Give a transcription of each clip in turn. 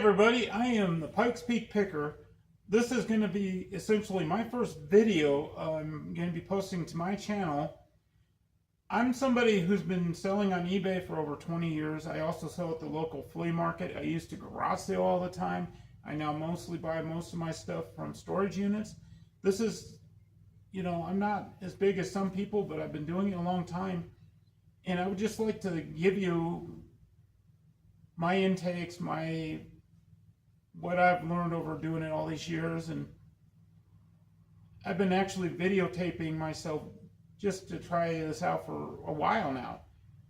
everybody, I am the Pikes Peak Picker. This is going to be essentially my first video I'm going to be posting to my channel. I'm somebody who's been selling on eBay for over 20 years. I also sell at the local flea market. I used to garage sale all the time. I now mostly buy most of my stuff from storage units. This is, I'm not as big as some people, but I've been doing it a long time. And I would just like to give you my intakes, what I've learned over doing it all these years. And I've been actually videotaping myself just to try this out for a while now.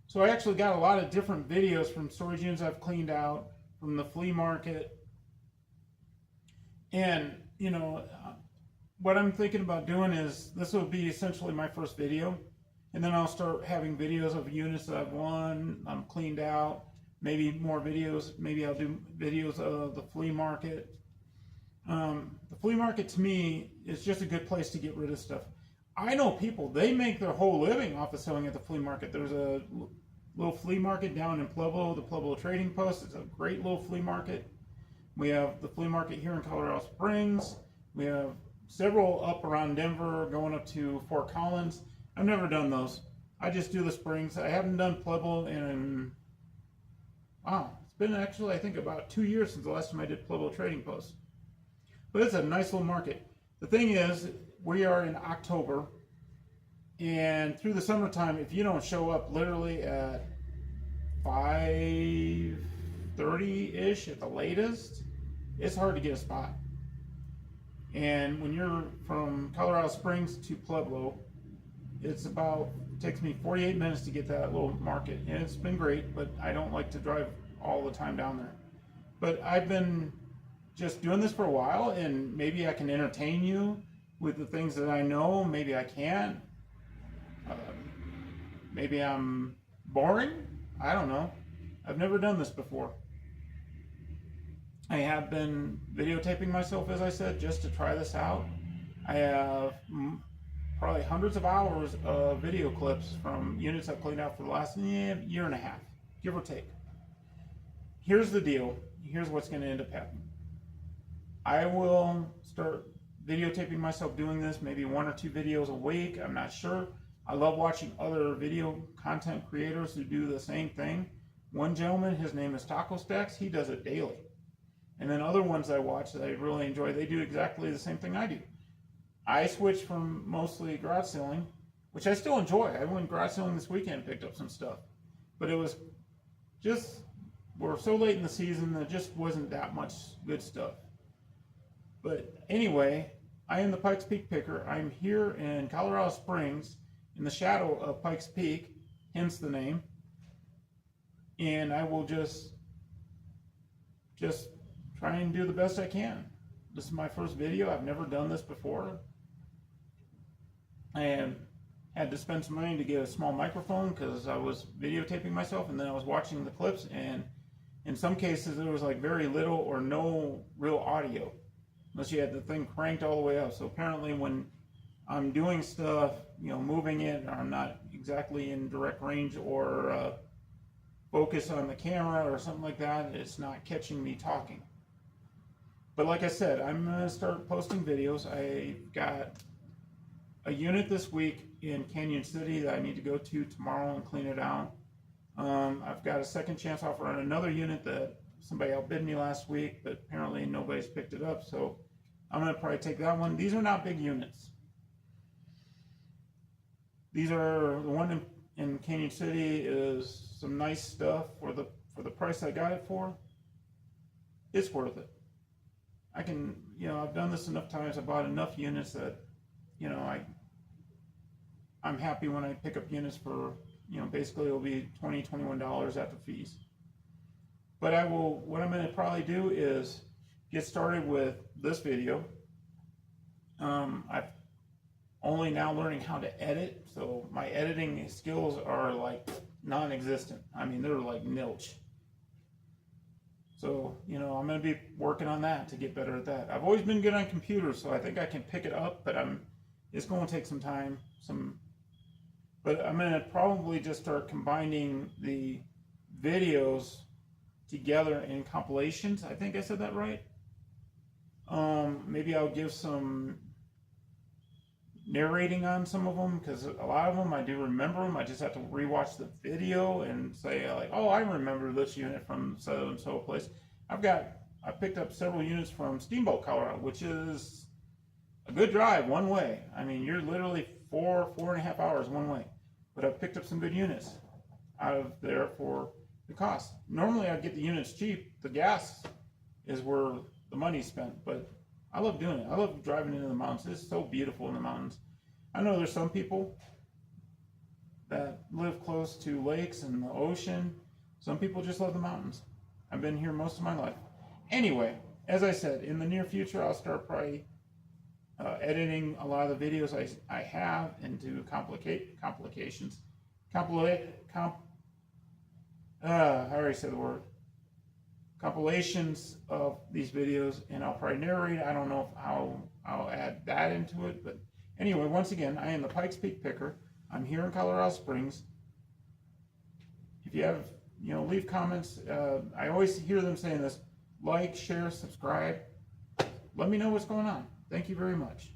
So I actually got a lot of different videos from storage units I've cleaned out, from the flea market. And, what I'm thinking about doing is, this will be essentially my first video. And then I'll start having videos of units that I've won, I'm cleaned out, maybe more videos. Maybe I'll do videos of the flea market. The flea market to me is just a good place to get rid of stuff. I know people, they make their whole living off of selling at the flea market. There's a little flea market down in Pueblo, the Pueblo Trading Post. It's a great little flea market. We have the flea market here in Colorado Springs. We have several up around Denver, going up to Fort Collins. I've never done those. I just do the Springs. I haven't done Pueblo in, wow, it's been actually, I think, about 2 years since the last time I did Pueblo Trading Post. But it's a nice little market. The thing is, we are in October, and through the summertime, if you don't show up literally at 5:30-ish at the latest, it's hard to get a spot. And when you're from Colorado Springs to Pueblo, it takes me 48 minutes to get to that little market. And it's been great, but I don't like to drive all the time down there. But I've been just doing this for a while, and maybe I can entertain you with the things that I know. Maybe I can't. Maybe I'm boring. I don't know. I've never done this before. I have been videotaping myself, as I said, just to try this out. I have probably hundreds of hours of video clips from units I've cleaned out for the last year and a half, give or take. Here's the deal. Here's what's going to end up happening. I will start videotaping myself doing this, maybe 1 or 2 videos a week. I'm not sure. I love watching other video content creators who do the same thing. One gentleman, his name is Taco Stacks. He does it daily. And then other ones I watch that I really enjoy, they do exactly the same thing I do. I switched from mostly garage selling, which I still enjoy. I went garage selling this weekend and picked up some stuff. But it was just, we're so late in the season, there just wasn't that much good stuff. But anyway, I am the Pikes Peak Picker. I'm here in Colorado Springs, in the shadow of Pikes Peak, hence the name. And I will just try and do the best I can. This is my first video. I've never done this before. I had to spend some money to get a small microphone because I was videotaping myself, and then I was watching the clips, and in some cases there was like very little or no real audio, unless you had the thing cranked all the way up. So apparently when I'm doing stuff, moving it, or I'm not exactly in direct range or focus on the camera or something like that, it's not catching me talking. But like I said, I'm going to start posting videos. I got a unit this week in Canyon City that I need to go to tomorrow and clean it out. I've got a second chance offer on another unit that somebody outbid me last week, but apparently nobody's picked it up, so I'm going to probably take that one. These are not big units. These are, the one in Canyon City is some nice stuff for the price I got it for. It's worth it. I can, I've done this enough times. I bought enough units that, I'm happy when I pick up units for, basically it'll be $20, $21 after fees. But what I'm going to probably do is get started with this video. I've only now learning how to edit, so my editing skills are like non-existent. I mean, they're like nilch. So, I'm going to be working on that to get better at that. I've always been good on computers, so I think I can pick it up, but it's going to take some time. But I'm going to probably just start combining the videos together in compilations. I think I said that right. Maybe I'll give some narrating on some of them, because a lot of them I do remember them. I just have to rewatch the video and say like, oh, I remember this unit from so and so place. I picked up several units from Steamboat, Colorado, which is a good drive one way. I mean, you're literally 4.5 hours one way. But I've picked up some good units out of there for the cost. Normally I'd get the units cheap. The gas is where the money's spent, but I love doing it. I love driving into the mountains. It's so beautiful in the mountains. I know there's some people that live close to lakes and the ocean. Some people just love the mountains. I've been here most of my life. Anyway, as I said, in the near future, I'll start probably editing a lot of the videos I have into compilations. I already said the word. Compilations of these videos, and I'll probably narrate. I don't know how I'll add that into it, but anyway, once again, I am the Pikes Peak Picker. I'm here in Colorado Springs. If you have, leave comments. I always hear them saying this: like, share, subscribe. Let me know what's going on. Thank you very much.